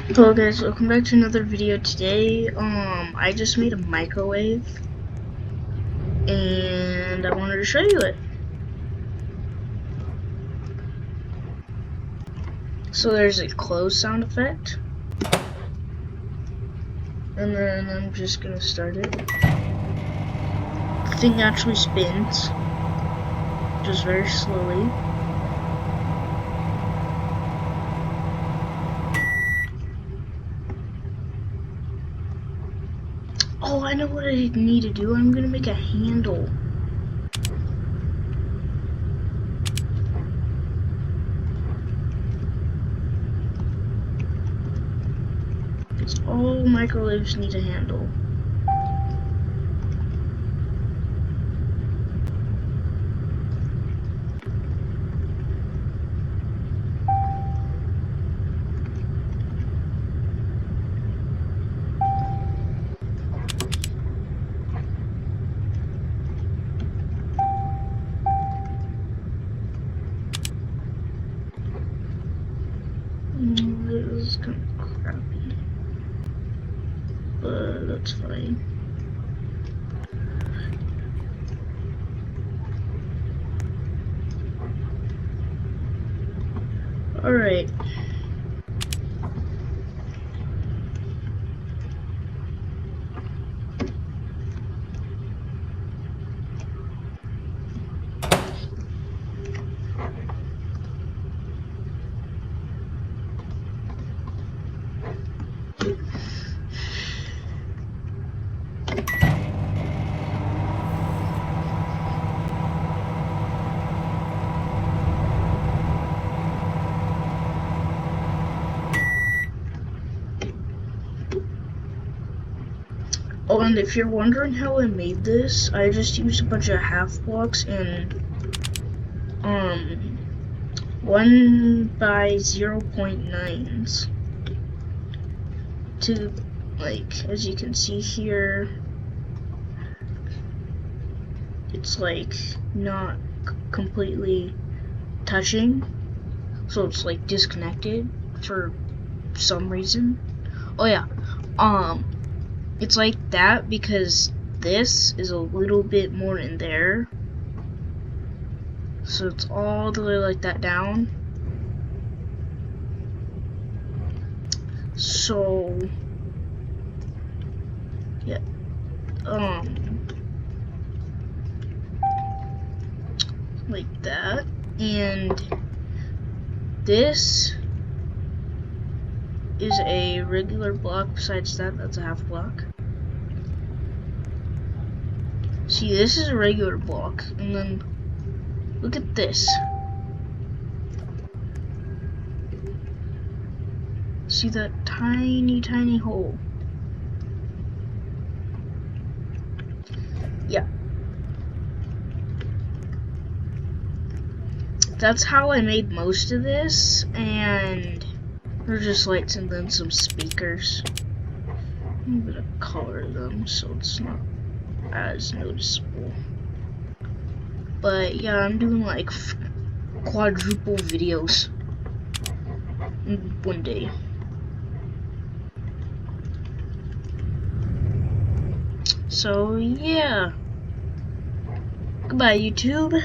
Hello guys, welcome back to another video. Today, I just made a microwave, and I wanted to show you it. So there's a close sound effect, and then I'm just gonna start it. The thing actually spins, just very slowly. Oh, I know what I need to do. I'm gonna make a handle. Because all microwaves need a handle. This is kind of crappy, but that's fine. Alright. Oh, and if you're wondering how I made this, I just used a bunch of half blocks and 1 by 0.9s to, like, as you can see here, it's like not completely touching, so it's like disconnected for some reason. Oh yeah, it's like that because this is a little bit more in there. So it's all the way like that down. So yeah, like that. And this is a regular block. Besides that, that's a half block. See, this is a regular block, and then look at this. See that tiny hole? Yeah. That's how I made most of this, and there's just lights and then some speakers. I'm gonna color them so it's not as noticeable. But yeah, I'm doing like quadruple videos in one day. So yeah, goodbye YouTube.